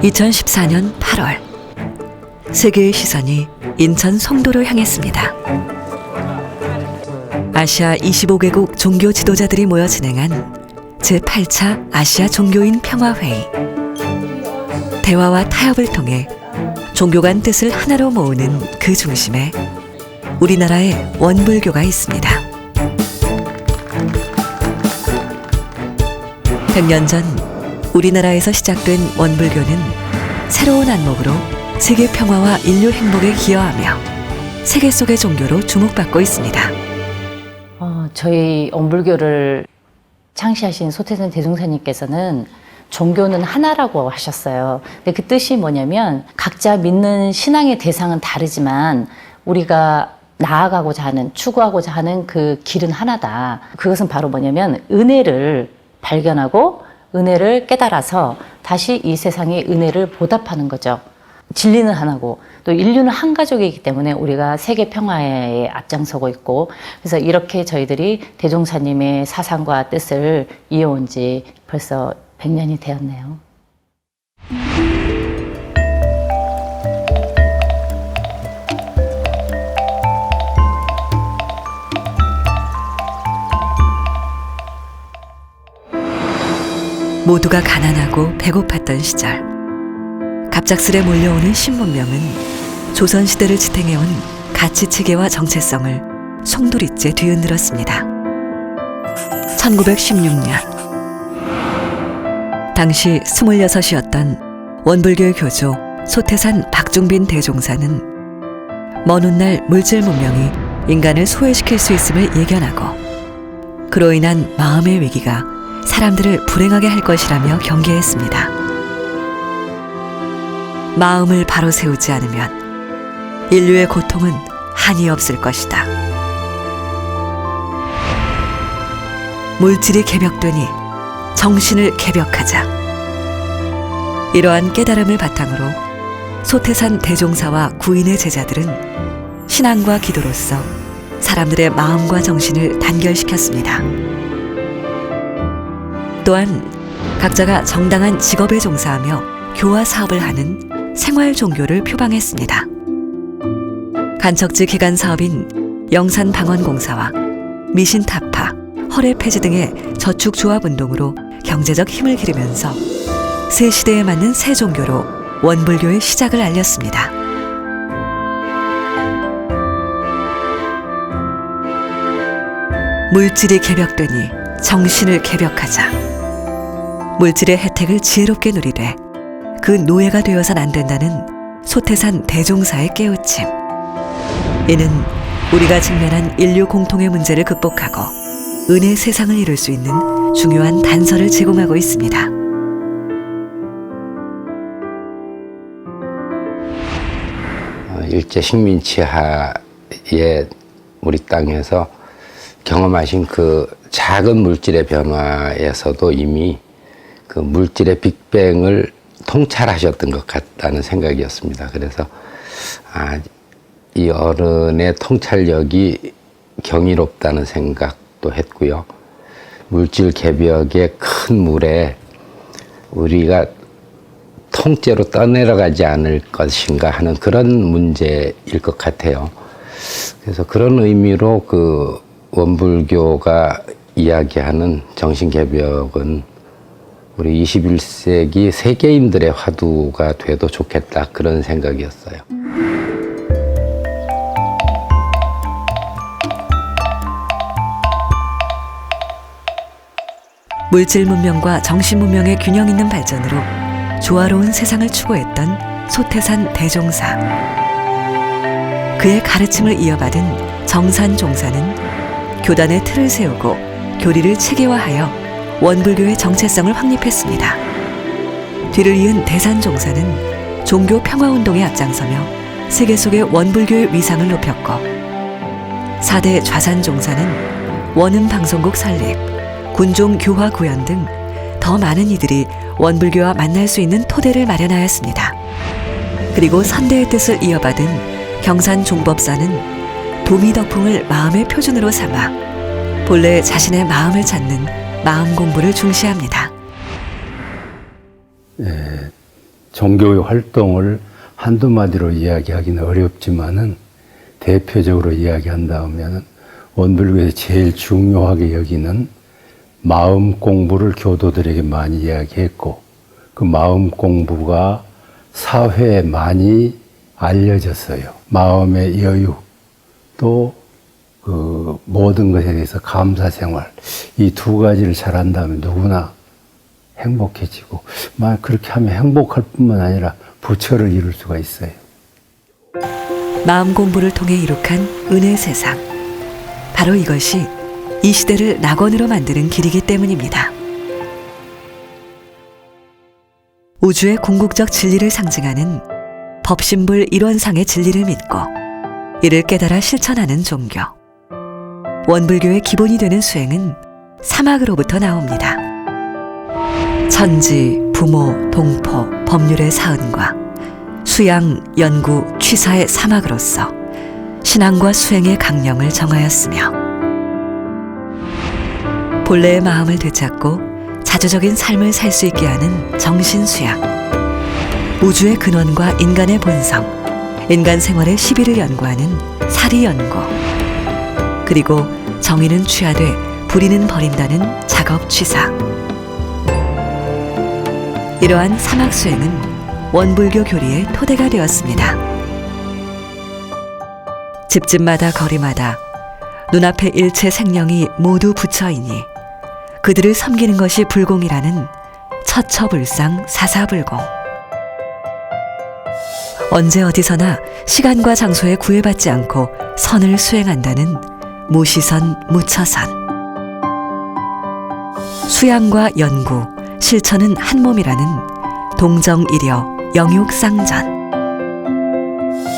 2014년 8월 세계의 시선이 인천 송도로 향했습니다. 아시아 25개국 종교 지도자들이 모여 진행한 제8차 아시아 종교인 평화회의. 대화와 타협을 통해 종교 간 뜻을 하나로 모으는 그 중심에 우리나라의 원불교가 있습니다. 100년 전 우리나라에서 시작된 원불교는 새로운 안목으로 세계 평화와 인류 행복에 기여하며 세계 속의 종교로 주목받고 있습니다. 저희 원불교를 창시하신 소태산 대종사님께서는 종교는 하나라고 하셨어요. 근데 그 뜻이 뭐냐면 각자 믿는 신앙의 대상은 다르지만 우리가 나아가고자 하는, 추구하고자 하는 그 길은 하나다. 그것은 바로 뭐냐면 은혜를 발견하고 은혜를 깨달아서 다시 이 세상의 은혜를 보답하는 거죠. 진리는 하나고 또 인류는 한 가족이기 때문에 우리가 세계 평화에 앞장서고 있고, 그래서 이렇게 저희들이 대종사님의 사상과 뜻을 이어온 지 벌써 100년이 되었네요. 모두가 가난하고 배고팠던 시절, 갑작스레 몰려오는 신문명은 조선시대를 지탱해온 가치체계와 정체성을 송두리째 뒤흔들었습니다. 1916년 당시 26이었던 원불교의 교조 소태산 박중빈 대종사는 먼 훗날 물질 문명이 인간을 소외시킬 수 있음을 예견하고 그로 인한 마음의 위기가 사람들을 불행하게 할 것이라며 경계했습니다. 마음을 바로 세우지 않으면 인류의 고통은 한이 없을 것이다. 물질이 개벽되니 정신을 개벽하자. 이러한 깨달음을 바탕으로 소태산 대종사와 구인의 제자들은 신앙과 기도로서 사람들의 마음과 정신을 단결시켰습니다. 또한 각자가 정당한 직업에 종사하며 교화 사업을 하는 생활 종교를 표방했습니다. 간척지 기간 사업인 영산방언공사와 미신타파, 허례폐지 등의 저축조합운동으로 경제적 힘을 기르면서 새 시대에 맞는 새 종교로 원불교의 시작을 알렸습니다. 물질이 개벽되니 정신을 개벽하자. 물질의 혜택을 지혜롭게 누리되 그 노예가 되어선 안 된다는 소태산 대종사의 깨우침. 이는 우리가 직면한 인류 공통의 문제를 극복하고 은혜 세상을 이룰 수 있는 중요한 단서를 제공하고 있습니다. 일제 식민지하에 우리 땅에서 경험하신 그 작은 물질의 변화에서도 이미 그 물질의 빅뱅을 통찰하셨던 것 같다는 생각이었습니다. 그래서 이 어른의 통찰력이 경이롭다는 생각도 했고요. 물질 개벽의 큰 물에 우리가 통째로 떠내려가지 않을 것인가 하는 그런 문제일 것 같아요. 그래서 그런 의미로 그 원불교가 이야기하는 정신개벽은 우리 21세기 세계인들의 화두가 돼도 좋겠다, 그런 생각이었어요. 물질 문명과 정신 문명의 균형 있는 발전으로 조화로운 세상을 추구했던 소태산 대종사. 그의 가르침을 이어받은 정산 종사는 교단의 틀을 세우고 교리를 체계화하여 원불교의 정체성을 확립했습니다. 뒤를 이은 대산 종사는 종교 평화운동에 앞장서며 세계 속의 원불교의 위상을 높였고, 4대 좌산 종사는 원음 방송국 설립, 군종 교화 구현 등 더 많은 이들이 원불교와 만날 수 있는 토대를 마련하였습니다. 그리고 선대의 뜻을 이어받은 경산 종법사는 도미덕풍을 마음의 표준으로 삼아 본래 자신의 마음을 찾는 마음 공부를 중시합니다. 종교의 활동을 한두 마디로 이야기하기는 어렵지만은 대표적으로 이야기한다면 원불교에서 제일 중요하게 여기는 마음 공부를 교도들에게 많이 이야기했고 그 마음 공부가 사회에 많이 알려졌어요. 마음의 여유 또 그 모든 것에 대해서 감사 생활 이 두 가지를 잘한다면 누구나 행복해지고 그렇게 하면 행복할 뿐만 아니라 부처를 이룰 수가 있어요. 마음 공부를 통해 이룩한 은혜 세상. 바로 이것이 이 시대를 낙원으로 만드는 길이기 때문입니다. 우주의 궁극적 진리를 상징하는 법신불 일원상의 진리를 믿고 이를 깨달아 실천하는 종교. 원불교의 기본이 되는 수행은 사막으로부터 나옵니다. 천지, 부모, 동포, 법률의 사은과 수양, 연구, 취사의 사막으로서 신앙과 수행의 강령을 정하였으며 본래의 마음을 되찾고 자주적인 삶을 살 수 있게 하는 정신수양, 우주의 근원과 인간의 본성, 인간 생활의 시비를 연구하는 사리연구, 그리고 정의는 취하되 불의는 버린다는 작업취사. 이러한 사막수행은 원불교 교리의 토대가 되었습니다. 집집마다 거리마다 눈앞에 일체 생령이 모두 부처이니 그들을 섬기는 것이 불공이라는 처처불상 사사불공. 언제 어디서나 시간과 장소에 구애받지 않고 선을 수행한다는 무시선 무처선. 수양과 연구, 실천은 한 몸이라는 동정이려 영육상전.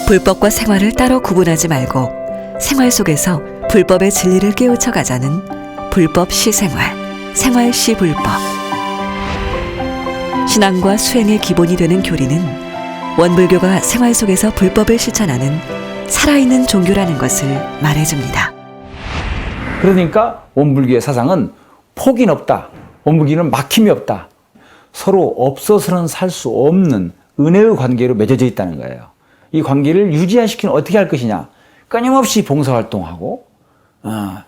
불법과 생활을 따로 구분하지 말고 생활 속에서 불법의 진리를 깨우쳐 가자는 불법시생활, 생활시불법. 신앙과 수행의 기본이 되는 교리는 원불교가 생활 속에서 불법을 실천하는 살아있는 종교라는 것을 말해줍니다. 그러니까 원불교의 사상은 폭이 없다. 원불교는 막힘이 없다. 서로 없어서는 살 수 없는 은혜의 관계로 맺어져 있다는 거예요. 이 관계를 유지시키는 어떻게 할 것이냐. 끊임없이 봉사활동하고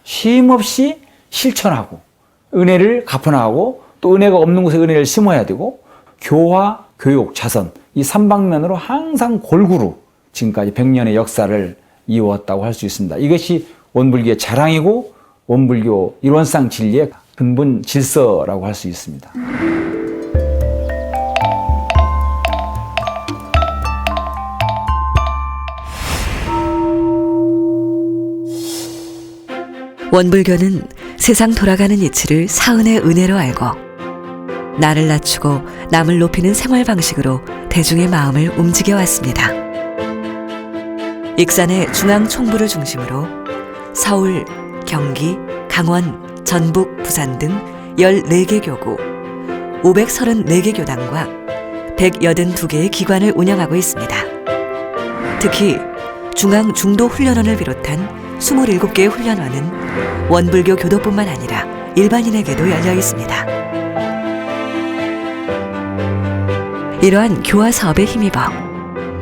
쉼 없이 실천하고 은혜를 갚아나가고 또 은혜가 없는 곳에 은혜를 심어야 되고 교화, 교육, 자선 이 3방면으로 항상 골고루 지금까지 100년의 역사를 이어왔다고 할 수 있습니다. 이것이 원불교의 자랑이고 원불교 일원상 진리의 근본 질서라고 할 수 있습니다. 원불교는 세상 돌아가는 이치를 사은의 은혜로 알고 나를 낮추고 남을 높이는 생활 방식으로 대중의 마음을 움직여 왔습니다. 익산의 중앙총부를 중심으로 서울, 경기, 강원, 전북, 부산 등 14개 교구, 534개 교당과 182개의 기관을 운영하고 있습니다. 특히 중앙중도훈련원을 비롯한 27개의 훈련원은 원불교 교도뿐만 아니라 일반인에게도 열려 있습니다. 이러한 교화 사업에 힘입어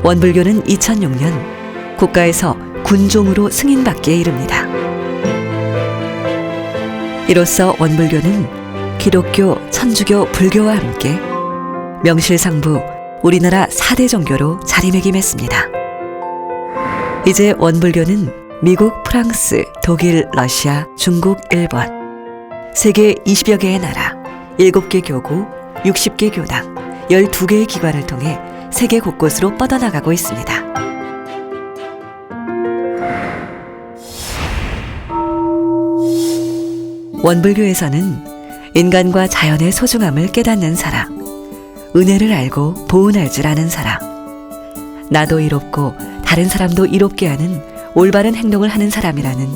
원불교는 2006년 국가에서 군종으로 승인받기에 이릅니다. 이로써 원불교는 기독교, 천주교, 불교와 함께 명실상부 우리나라 4대 종교로 자리매김했습니다. 이제 원불교는 미국, 프랑스, 독일, 러시아, 중국, 일본 세계 20여 개의 나라, 7개 교구, 60개 교당, 12개의 기관을 통해 세계 곳곳으로 뻗어나가고 있습니다. 원불교에서는 인간과 자연의 소중함을 깨닫는 사랑, 은혜를 알고 보은할 줄 아는 사랑, 나도 이롭고 다른 사람도 이롭게 하는 올바른 행동을 하는 사람이라는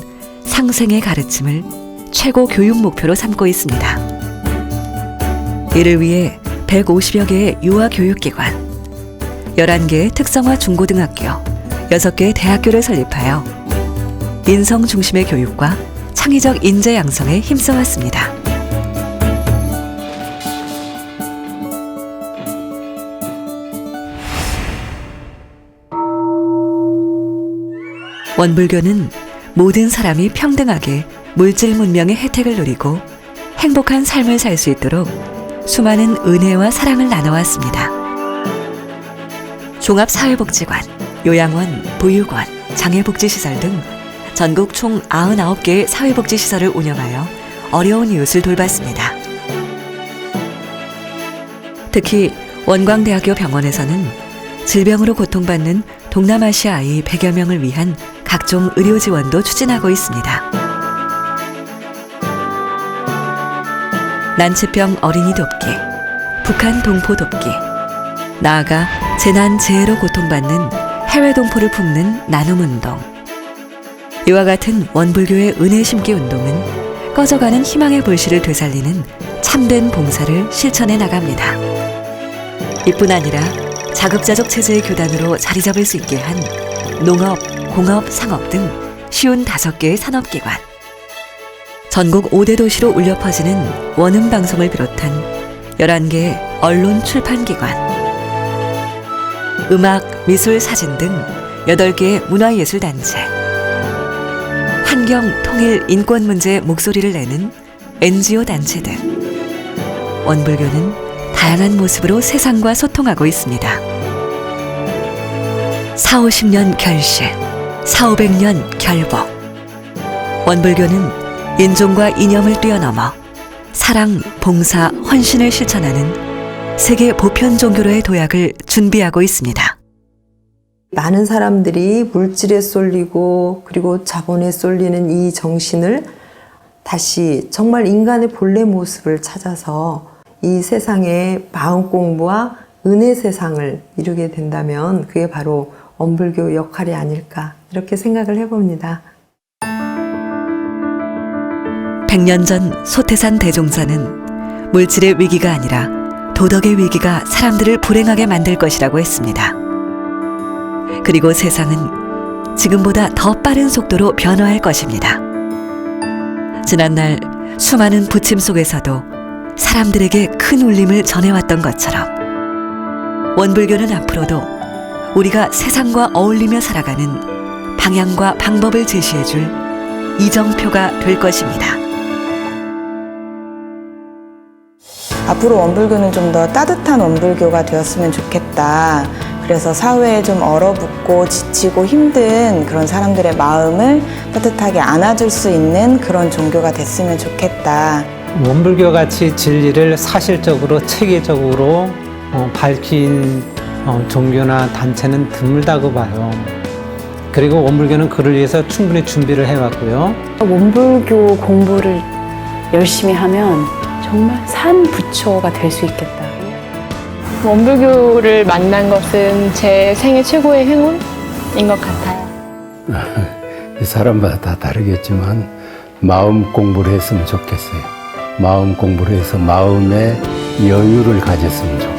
상생의 가르침을 최고 교육 목표로 삼고 있습니다. 이를 위해 150여 개의 유아교육기관, 11개의 특성화 중고등학교, 6개의 대학교를 설립하여 인성 중심의 교육과 창의적 인재 양성에 힘써왔습니다. 원불교는 모든 사람이 평등하게 물질 문명의 혜택을 누리고 행복한 삶을 살 수 있도록 수많은 은혜와 사랑을 나눠왔습니다. 종합사회복지관, 요양원, 보육원, 장애복지시설 등 전국 총 99개의 사회복지시설을 운영하여 어려운 이웃을 돌봤습니다. 특히 원광대학교 병원에서는 질병으로 고통받는 동남아시아 아이 100여 명을 위한 각종 의료 지원도 추진하고 있습니다. 난치병 어린이 돕기, 북한 동포 돕기, 나아가 재난 재해로 고통받는 해외 동포를 품는 나눔운동. 이와 같은 원불교의 은혜 심기 운동은 꺼져가는 희망의 불씨를 되살리는 참된 봉사를 실천해 나갑니다. 이뿐 아니라 자급자족 체제의 교단으로 자리 잡을 수 있게 한 농업, 공업, 상업 등 쉬운 5개의 산업기관, 전국 5대 도시로 울려 퍼지는 원음방송을 비롯한 11개의 언론 출판기관, 음악, 미술, 사진 등 8개의 문화예술단체, 환경, 통일, 인권 문제에 목소리를 내는 NGO 단체 등 원불교는 다양한 모습으로 세상과 소통하고 있습니다. 40-50년 결실, 400-500년 결복. 원불교는 인종과 이념을 뛰어넘어 사랑, 봉사, 헌신을 실천하는 세계 보편 종교로의 도약을 준비하고 있습니다. 많은 사람들이 물질에 쏠리고 그리고 자본에 쏠리는 이 정신을 다시 정말 인간의 본래 모습을 찾아서 이 세상에 마음 공부와 은혜 세상을 이루게 된다면 그게 바로 원불교 역할이 아닐까 이렇게 생각을 해봅니다. 100년 전 소태산 대종사는 물질의 위기가 아니라 도덕의 위기가 사람들을 불행하게 만들 것이라고 했습니다. 그리고 세상은 지금보다 더 빠른 속도로 변화할 것입니다. 지난날 수많은 부침 속에서도 사람들에게 큰 울림을 전해왔던 것처럼 원불교는 앞으로도 우리가 세상과 어울리며 살아가는 방향과 방법을 제시해줄 이정표가 될 것입니다. 앞으로 원불교는 좀 더 따뜻한 원불교가 되었으면 좋겠다. 그래서 사회에 좀 얼어붙고 지치고 힘든 그런 사람들의 마음을 따뜻하게 안아줄 수 있는 그런 종교가 됐으면 좋겠다. 원불교 같이 진리를 사실적으로 체계적으로 밝힌 종교나 단체는 드물다고 봐요. 그리고 원불교는 그를 위해서 충분히 준비를 해왔고요. 원불교 공부를 열심히 하면 정말 산부초가 될 수 있겠다. 원불교를 만난 것은 제 생애 최고의 행운인 것 같아요. 사람마다 다 다르겠지만 마음 공부를 했으면 좋겠어요. 마음 공부를 해서 마음의 여유를 가졌으면 좋겠어요.